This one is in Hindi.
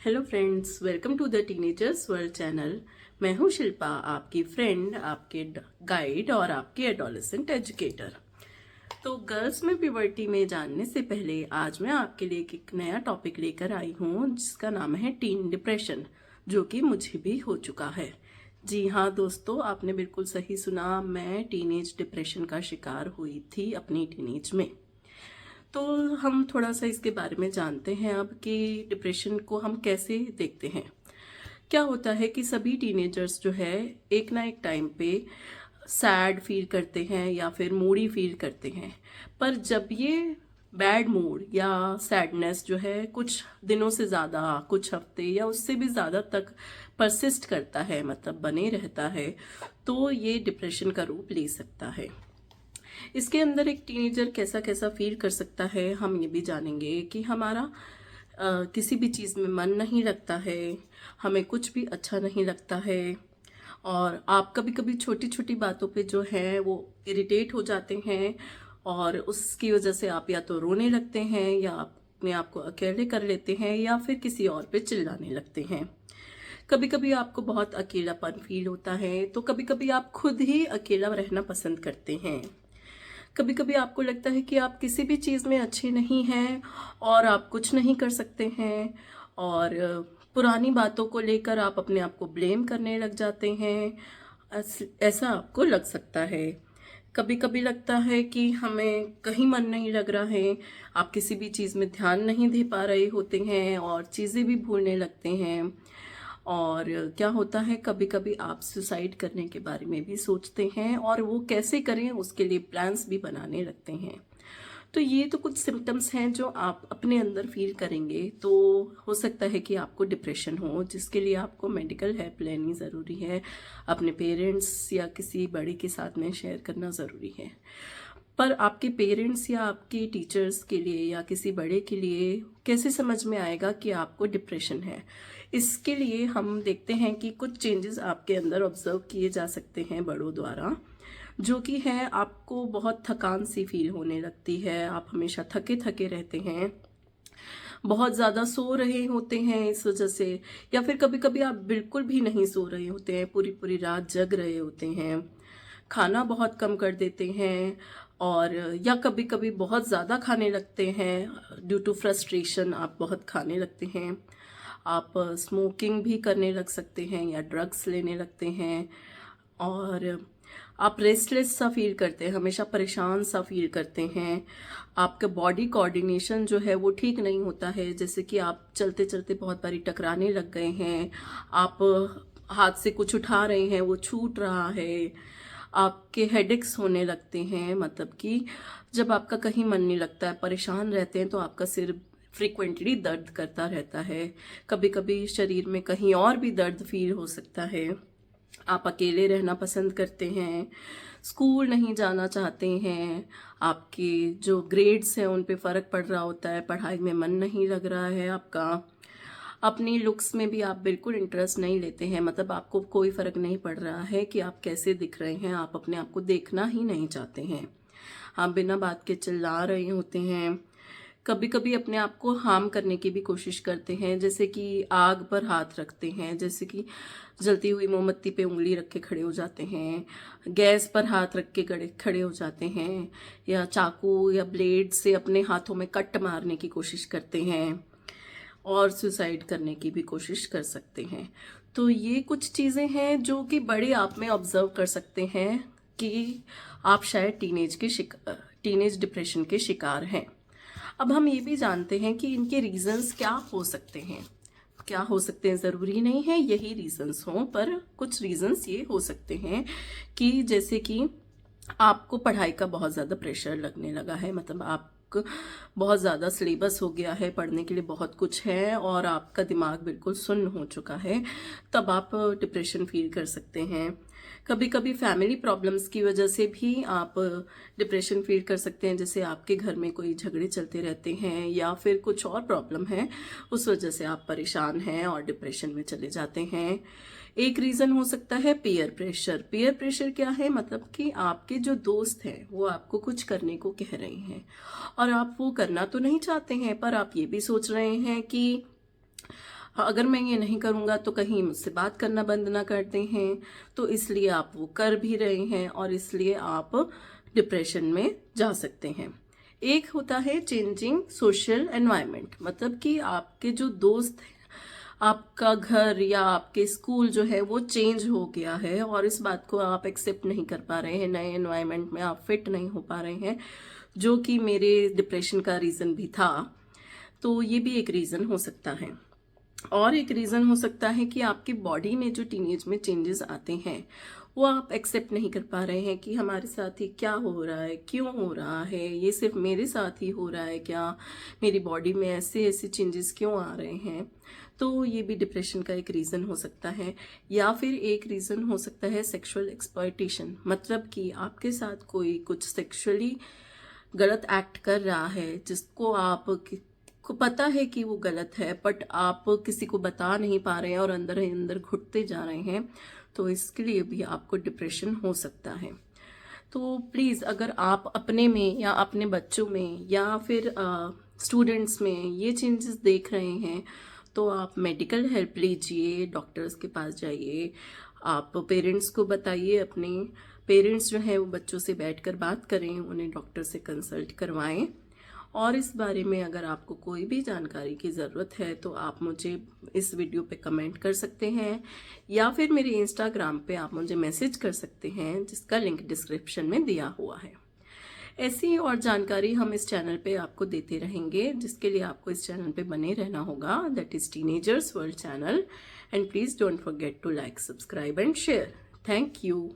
Hello friends, welcome to the teenagers world channel. मैं हूं शिल्पा, आपकी फ्रेंड, आपके गाइड और आपकी एडोलेसेंट एजुकेटर। तो गर्ल्स में प्यूबर्टी में जानने से पहले आज मैं आपके लिए एक नया टॉपिक लेकर आई हूं जिसका नाम है टीन डिप्रेशन, जो कि मुझे भी हो चुका है। जी हाँ दोस्तों, आपने बिल्कुल सही सुना, मैं टीनेज डिप्रेशन का शिकार हुई थी अपनी टीनेज में। तो हम थोड़ा सा इसके बारे में जानते हैं अब कि डिप्रेशन को हम कैसे देखते हैं। क्या होता है कि सभी टीनेजर्स जो है एक ना एक टाइम पे सैड फील करते हैं या फिर मूडी फील करते हैं। पर जब ये बैड मूड या सैडनेस जो है कुछ दिनों से ज़्यादा, कुछ हफ्ते या उससे भी ज़्यादा तक परसिस्ट करता है, मतलब बने रहता है, तो ये डिप्रेशन का रूप ले सकता है। इसके अंदर एक टीनेजर कैसा कैसा फील कर सकता है, हम ये भी जानेंगे कि हमारा किसी भी चीज़ में मन नहीं लगता है, हमें कुछ भी अच्छा नहीं लगता है, और आप कभी कभी छोटी छोटी बातों पे जो है वो इरिटेट हो जाते हैं और उसकी वजह से आप या तो रोने लगते हैं या अपने आप को अकेले कर लेते हैं या फिर किसी और पे चिल्लाने लगते हैं। कभी कभी आपको बहुत अकेलापन फील होता है, तो कभी कभी आप खुद ही अकेला रहना पसंद करते हैं। कभी कभी आपको लगता है कि आप किसी भी चीज़ में अच्छे नहीं हैं और आप कुछ नहीं कर सकते हैं, और पुरानी बातों को लेकर आप अपने आप को ब्लेम करने लग जाते हैं। ऐसा आपको लग सकता है। कभी कभी लगता है कि हमें कहीं मन नहीं लग रहा है, आप किसी भी चीज़ में ध्यान नहीं दे पा रहे होते हैं और चीज़ें भी भूलने लगते हैं। और क्या होता है, कभी कभी आप सुसाइड करने के बारे में भी सोचते हैं और वो कैसे करें उसके लिए प्लान्स भी बनाने लगते हैं। तो ये तो कुछ सिम्टम्स हैं जो आप अपने अंदर फील करेंगे, तो हो सकता है कि आपको डिप्रेशन हो, जिसके लिए आपको मेडिकल हेल्प लेनी ज़रूरी है। अपने पेरेंट्स या किसी बड़े के साथ में शेयर करना ज़रूरी है। पर आपके पेरेंट्स या आपके टीचर्स के लिए या किसी बड़े के लिए कैसे समझ में आएगा कि आपको डिप्रेशन है? इसके लिए हम देखते हैं कि कुछ चेंजेस आपके अंदर ऑब्जर्व किए जा सकते हैं बड़ों द्वारा, जो कि है आपको बहुत थकान सी फील होने लगती है, आप हमेशा थके थके रहते हैं, बहुत ज़्यादा सो रहे होते हैं इस वजह से, या फिर कभी कभी आप बिल्कुल भी नहीं सो रहे होते हैं, पूरी पूरी रात जग रहे होते हैं, खाना बहुत कम कर देते हैं, और या कभी कभी बहुत ज़्यादा खाने लगते हैं। ड्यू टू फ्रस्ट्रेशन आप बहुत खाने लगते हैं। आप स्मोकिंग भी करने लग सकते हैं या ड्रग्स लेने लगते हैं, और आप रेस्टलेस सा फील करते हैं, हमेशा परेशान सा फील करते हैं। आपका बॉडी कोऑर्डिनेशन जो है वो ठीक नहीं होता है, जैसे कि आप चलते चलते बहुत बारी टकराने लग गए हैं, आप हाथ से कुछ उठा रहे हैं वो छूट रहा है, आपके हेडेक्स होने लगते हैं, मतलब कि जब आपका कहीं मन नहीं लगता है, परेशान रहते हैं, तो आपका सिर फ्रीक्वेंटली दर्द करता रहता है। कभी कभी शरीर में कहीं और भी दर्द फील हो सकता है। आप अकेले रहना पसंद करते हैं, स्कूल नहीं जाना चाहते हैं, आपके जो ग्रेड्स हैं उन पे फ़र्क पड़ रहा होता है, पढ़ाई में मन नहीं लग रहा है आपका, अपनी लुक्स में भी आप बिल्कुल इंटरेस्ट नहीं लेते हैं, मतलब आपको कोई फ़र्क नहीं पड़ रहा है कि आप कैसे दिख रहे हैं, आप अपने आप को देखना ही नहीं चाहते हैं, आप बिना बात के चिल्ला रहे होते हैं। कभी कभी अपने आप को हार्म करने की भी कोशिश करते हैं, जैसे कि आग पर हाथ रखते हैं, जैसे कि जलती हुई मोमबत्ती पे उंगली रख के खड़े हो जाते हैं, गैस पर हाथ रख के खड़े खड़े हो जाते हैं, या चाकू या ब्लेड से अपने हाथों में कट मारने की कोशिश करते हैं, और सुसाइड करने की भी कोशिश कर सकते हैं। तो ये कुछ चीज़ें हैं जो कि बड़े आप में ऑब्जर्व कर सकते हैं कि आप शायद टीनेज डिप्रेशन के शिकार हैं। अब हम ये भी जानते हैं कि इनके रीजंस क्या हो सकते हैं। क्या हो सकते हैं, ज़रूरी नहीं है यही रीजंस हों, पर कुछ रीजंस ये हो सकते हैं कि जैसे कि आपको पढ़ाई का बहुत ज़्यादा प्रेशर लगने लगा है, मतलब आप बहुत ज़्यादा सिलेबस हो गया है, पढ़ने के लिए बहुत कुछ है और आपका दिमाग बिल्कुल सुन्न हो चुका है, तब आप डिप्रेशन फील कर सकते हैं। कभी कभी फैमिली प्रॉब्लम्स की वजह से भी आप डिप्रेशन फील कर सकते हैं, जैसे आपके घर में कोई झगड़े चलते रहते हैं या फिर कुछ और प्रॉब्लम है, उस वजह से आप परेशान हैं और डिप्रेशन में चले जाते हैं। एक रीज़न हो सकता है पीयर प्रेशर। पीयर प्रेशर क्या है, मतलब कि आपके जो दोस्त हैं वो आपको कुछ करने को कह रहे हैं और आप वो करना तो नहीं चाहते हैं, पर आप ये भी सोच रहे हैं कि अगर मैं ये नहीं करूँगा तो कहीं मुझसे बात करना बंद ना करते हैं, तो इसलिए आप वो कर भी रहे हैं और इसलिए आप डिप्रेशन में जा सकते हैं। एक होता है चेंजिंग सोशल एनवायरनमेंट, मतलब कि आपके जो दोस्त हैं, आपका घर या आपके स्कूल जो है वो चेंज हो गया है और इस बात को आप एक्सेप्ट नहीं कर पा रहे हैं, नए एनवायरनमेंट में आप फिट नहीं हो पा रहे हैं, जो कि मेरे डिप्रेशन का रीज़न भी था। तो ये भी एक रीज़न हो सकता है। और एक रीज़न हो सकता है कि आपकी बॉडी में जो टीनेज में चेंजेस आते हैं वो आप एक्सेप्ट नहीं कर पा रहे हैं कि हमारे साथ ही क्या हो रहा है, क्यों हो रहा है, ये सिर्फ मेरे साथ ही हो रहा है क्या, मेरी बॉडी में ऐसे ऐसे चेंजेस क्यों आ रहे हैं। तो ये भी डिप्रेशन का एक रीज़न हो सकता है। या फिर एक रीज़न हो सकता है सेक्सुअल एक्सप्लॉयटेशन, मतलब कि आपके साथ कोई कुछ सेक्सुअली गलत एक्ट कर रहा है जिसको आप को पता है कि वो गलत है, बट आप किसी को बता नहीं पा रहे हैं और अंदर ही अंदर घुटते जा रहे हैं, तो इसके लिए भी आपको डिप्रेशन हो सकता है। तो प्लीज़ अगर आप अपने में या अपने बच्चों में या फिर स्टूडेंट्स में ये चेंजेस देख रहे हैं तो आप मेडिकल हेल्प लीजिए, डॉक्टर्स के पास जाइए, आप पेरेंट्स को बताइए, अपने पेरेंट्स जो हैं वो बच्चों से बैठकर बात करें, उन्हें डॉक्टर से कंसल्ट करवाएं। और इस बारे में अगर आपको कोई भी जानकारी की ज़रूरत है तो आप मुझे इस वीडियो पे कमेंट कर सकते हैं या फिर मेरे इंस्टाग्राम पे आप मुझे मैसेज कर सकते हैं, जिसका लिंक डिस्क्रिप्शन में दिया हुआ है। ऐसी और जानकारी हम इस चैनल पे आपको देते रहेंगे, जिसके लिए आपको इस चैनल पे बने रहना होगा, that is teenagers world channel. And please don't forget to like, subscribe and share. Thank you.